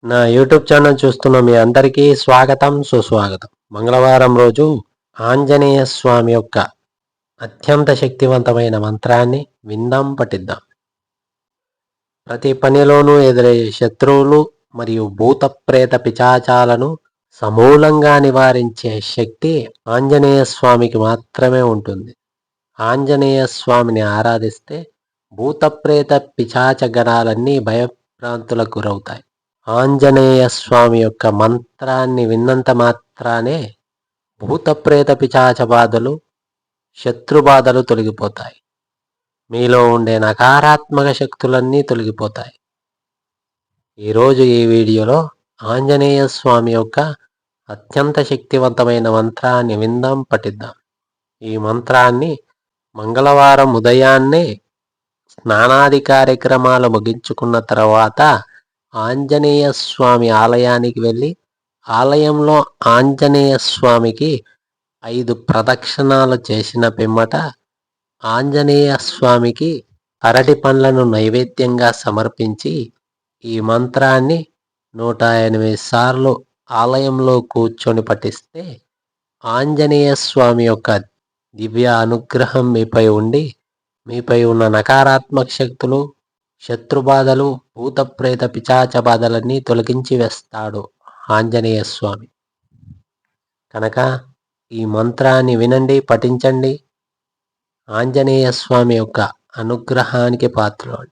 నా YouTube channel చూస్తున్న మీ అందరికీ స్వాగతం సుస్వాగతం. మంగళవారం రోజు ఆంజనేయ స్వామి యొక్క అత్యంత శక్తివంతమైన మంత్రాన్ని విందాం, పఠిద్దాం. ప్రతి పనిలోనూ ఎదురయ్యే శత్రువులు మరియు భూత ప్రేత పిశాచాలను సమూలంగా నివారించే శక్తి ఆంజనేయ స్వామికి మాత్రమే ఉంటుంది. ఆంజనేయ స్వామిని ఆరాధిస్తే భూత ప్రేత పిశాచ గణాలన్నీ భయభ్రాంతులకు గురవుతాయి. ఆంజనేయ స్వామి యొక్క మంత్రాన్ని విన్నంత మాత్రానే భూత ప్రేత పిశాచ బాధలు, శత్రుబాధలు తొలగిపోతాయి. మీలో ఉండే నకారాత్మక శక్తులన్నీ తొలగిపోతాయి. ఈరోజు ఈ వీడియోలో ఆంజనేయ స్వామి యొక్క అత్యంత శక్తివంతమైన మంత్రాన్ని విందాం, పఠిద్దాం. ఈ మంత్రాన్ని మంగళవారం ఉదయాన్నే స్నానాది కార్యక్రమాలు ముగించుకున్న తర్వాత ఆంజనేయ స్వామి ఆలయానికి వెళ్ళి ఆలయంలో ఆంజనేయ స్వామికి 5 ప్రదక్షిణాలు చేసిన పిమ్మట ఆంజనేయ స్వామికి అరటి పండ్లను నైవేద్యంగా సమర్పించి ఈ మంత్రాన్ని 108 సార్లు ఆలయంలో కూర్చొని పఠిస్తే ఆంజనేయ స్వామి యొక్క దివ్య అనుగ్రహం మీపై ఉండి మీపై ఉన్న నకారాత్మక శక్తులు, శత్రుబాధలు, భూత ప్రేత పిశాచ బాధలన్నీ తొలగించి వేస్తాడు ఆంజనేయ స్వామి. కనుక ఈ మంత్రాన్ని వినండి, పఠించండి. ఆంజనేయ స్వామి యొక్క అనుగ్రహానికి పాత్రుడు.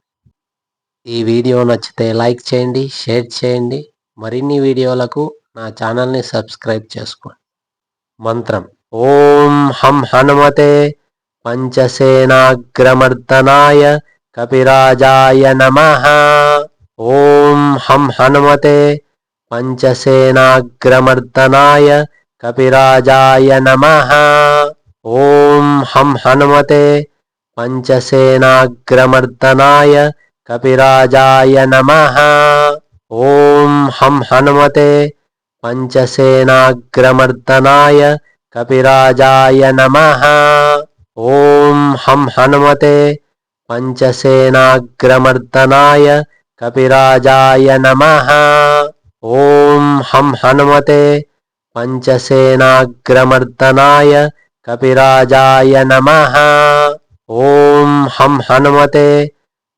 ఈ వీడియో నచ్చితే లైక్ చేయండి, షేర్ చేయండి. మరిన్ని వీడియోలకు నా ఛానల్ని సబ్స్క్రైబ్ చేసుకోండి. మంత్రం: ఓం హం హనుమతే పంచసేనాగ్రమర్దనాయ కపిరాజాయ నమః. ఓం హం హనుమతే పంచసేనాగ్రమర్దనాయ కపిరాజాయ నమః. ఓం హం హనుమతే పంచసేనాగ్రమర్దనాయ కపిరాజాయ నమః. ఓం హం హనుమతే పంచసేనాగ్రమర్దనాయ కపిరాజాయ నమః. ఓం హం హనుమతే పంచసేనాగ్రమర్దనాయ కపిరాజాయ నమః. ఓం హం హనుమతే పంచసేనాగ్రమర్దనాయ కపిరాజాయ నమః. ఓం హం హనుమతే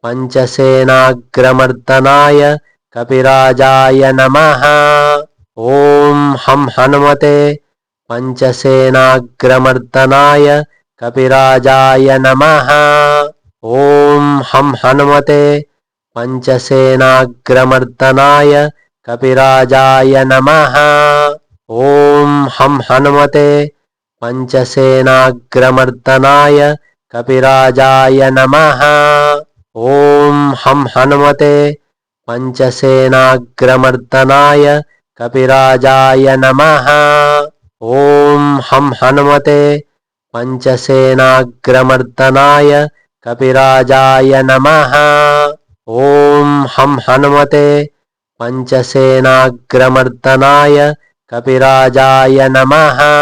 పంచసేనాగ్రమర్దనాయ కపిరాజాయ నమః. ఓం హం హనుమతే పంచసేనాగ్రమర్దనాయ కపిరాజాయ నమః. ఓం హం హనుమతే పంచసేనాగ్రమర్దనాయ కపిరాజాయ నమః. ఓం హం హనుమతే పంచసేనాగ్రమర్దనాయ కపిరాజాయ నమః. ఓం హం హనుమతే పంచసేనాగ్రమర్దనాయ కపిరాజాయ నమః. ఓం హం హనుమతే పంచసేనాగ్రమర్దనాయ కపిరాజాయ నమః. ఓం హం హనుమతే పంచసేనాగ్రమర్దనాయ కపిరాజాయ నమః.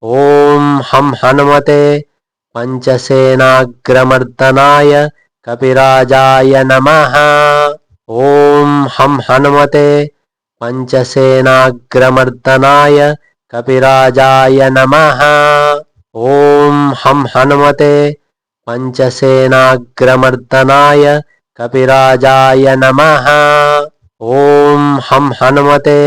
ఓం హం హనుమతే పంచసేనాగ్రమర్దనాయ కపిరాజాయ నమః. ఓం హం హనుమతే పంచసేనాగ్రమర్దనాయ కపిరాజాయ నమః. ఓం హం హనుమతే పంచసేనాగ్రమర్దనాయ కపిరాజాయ నమః. ఓం హం హనుమతే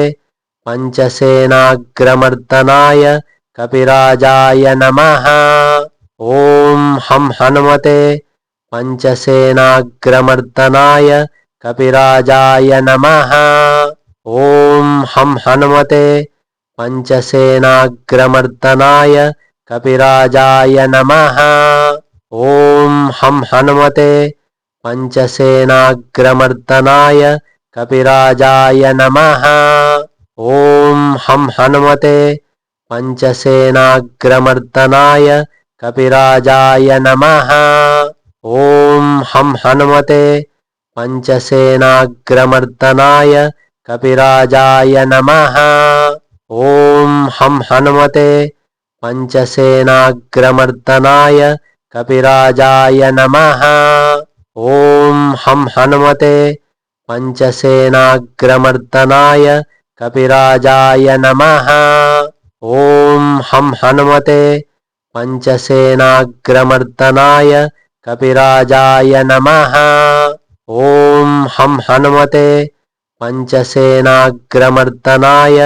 పంచసేనాగ్రమర్దనాయ కపిరాజాయ నమః. ఓం హం హనుమతే పంచసేనాగ్రమర్దనాయ కపిరాజాయ నమః. ఓం హం హనుమతే పంచసేనాగ్రమర్దనాయ కపిరాజాయ నమః. ఓం హం హనుమతే పంచసేనాగ్రమర్దనాయ కపిరాజాయ నమః. ఓం హం హనుమతే పంచసేనాగ్రమర్దనాయ కపిరాజాయ నమః. ఓం హం హనుమతే పంచసేనాగ్రమర్దనాయ కపిరాజాయ నమః. ఓం హం హనుమతే పంచసేనాగ్రమర్దనాయ కపిరాజాయ నమః. ఓం హం హనుమతే पंचसेनाग्रमर्दनाय कपिराजाय नमः। ओम हम हनुमते पंचसेनाग्रमर्दनाय कपिराजाय नमः। ओम हम हनुमते पंचसेनाग्रमर्दनाय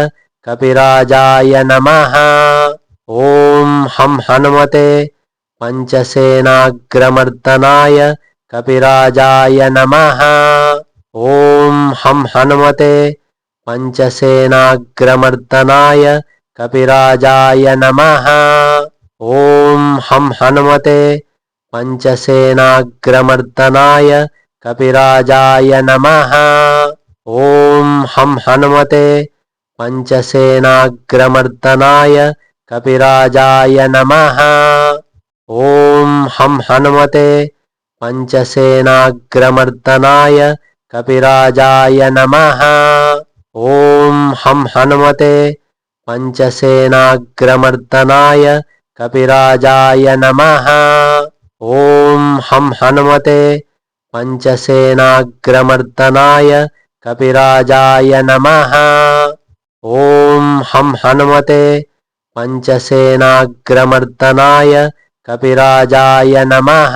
कपिराजाय नमः। ओम हम हनुमते पंचसेनाग्रमर्दनाय कपिराजाय नमः। ओम हम हनुमते पंचसेनाग्रमर्दनाय कपिराजाय नमः। ओम हम हनुमते पंचसेनाग्रमर्दनाय कपिराजाय नमः। ओम हम हनुमते पंचसेनाग्रमर्दनाय कपिराजाय नमः। ओम हम हनुमते पंचसेनाग्रमर्दनाय कपिराजाय नमः। ओम हम हनुमते पंचसेनाग्रमर्दनाय कपिराजाय नमः। ओम हम हनुमते पंचसेनाग्रमर्दनाय कपिराजाय नमः। ओम हम हनुमते पंचसेनाग्रमर्दनाय कपिराजाय नमः।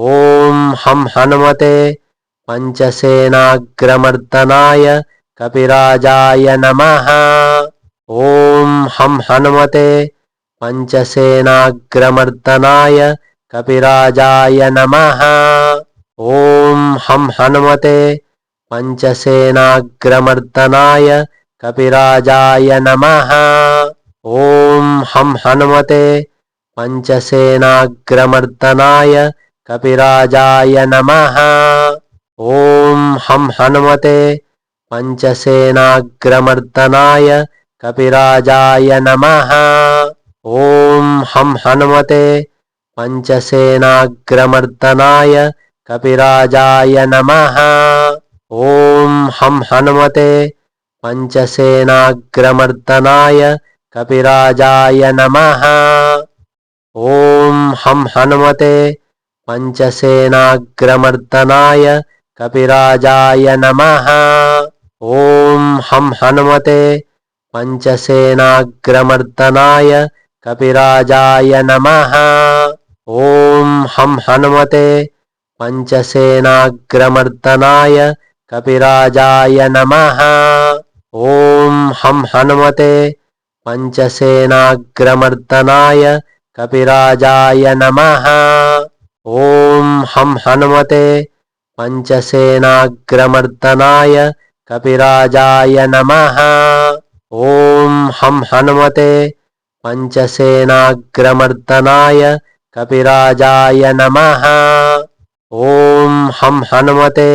ओम हम हनुमते पंचसेनाग्रमर्दनाय कपिराजाय नमः। ओम हम हनुमते पंचसेनाग्रमर्दनाय कपिराजाय नमः। ओम हम हनुमते पंचसेनाग्रमर्दनाय कपिराजाय नमः। ओम हम हनुमते पंचसेनाग्रमर्दनाय कपिराजाय नमः। ओम हम हनुमते पंचसेनाग्रमर्दनाय कपिराजाय नमः। ओम हम हनुमते पंचसेनाग्रमर्दनाय कपिराजाय नमः। ओम हम हनुमते पंचसेनाग्रमर्दनाय कपिराजाय नमः। ओम हम हनुमते पंचसेनाग्रमर्दनाय कपिराजाय नमः। ओम हम हनुमते पंचसेनाग्रमर्दनाय कपिराजाय नमः। ओम हम हनुमते पंचसेनाग्रमर्दनाय कपिराजाय नमः। ओम हम हनुमते पंचसेनाग्रमर्दनाय कपिराजाय नमः। ओम हम हनुमते पंचसेनाग्रमर्दनाय कपिराजाय नमः। ओम हम हनुमते पंचसेनाग्रमर्दनाय कपिराजाय नमः। ओम हम हनुमते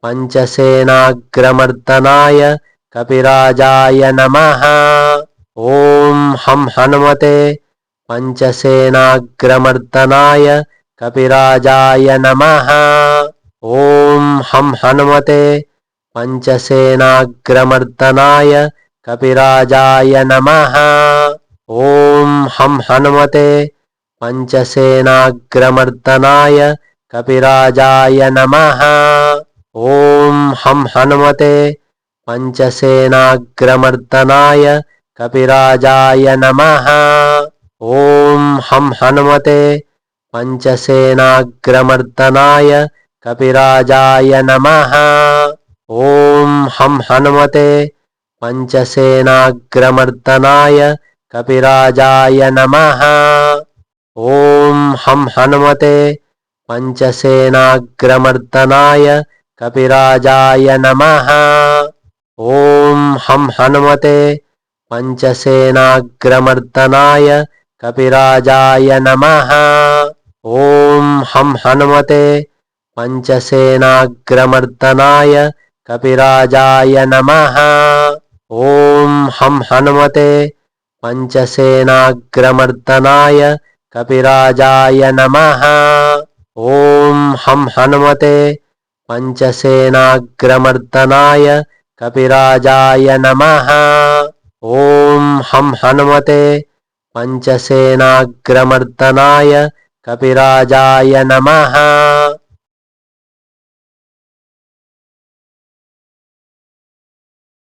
पंचसेनाग्रमर्दनाय कपिराजाय नमः। ओम हम हनुमते पंचसेनाग्रमर्दनाय कपिराजाय नमः। ओम हम हनुमते पंचसेनाग्रमर्दनाय कपिराजाय नमः। ओम हम हनुमते पंचसेनाग्रमर्दनाय कपिराजाय नमः। ओम हम हनुमते पंचसेनाग्रमर्दनाय कपिराजाय नमः। ओम हम हनुमते पंचसेनाग्रमर्दनाय कपिराजाय नमः। ओम हम हनुमते पंचसेनाग्रमर्दनाय कपिराजाय नमः। ओम हम हनुमते पंचसेनाग्रमर्दनाय कपिराजाय नमः। ओम हम हनुमते पंचसेनाग्रमर्दनाय कपिराजाय नमः। ओम हम हनुमते पंचसेनाग्रमर्दनाय कपिराजाय नमः। ओम हम हनुमते पंचसेनाग्रमर्दनाय कपिराजाय नमः। ओम हम हनुमते पंचसेनाग्रमर्दनाय कपिराजाय नमः। ओम हम हनुमते पंचसेनाग्रमर्दनाय कपिराजाय नमः।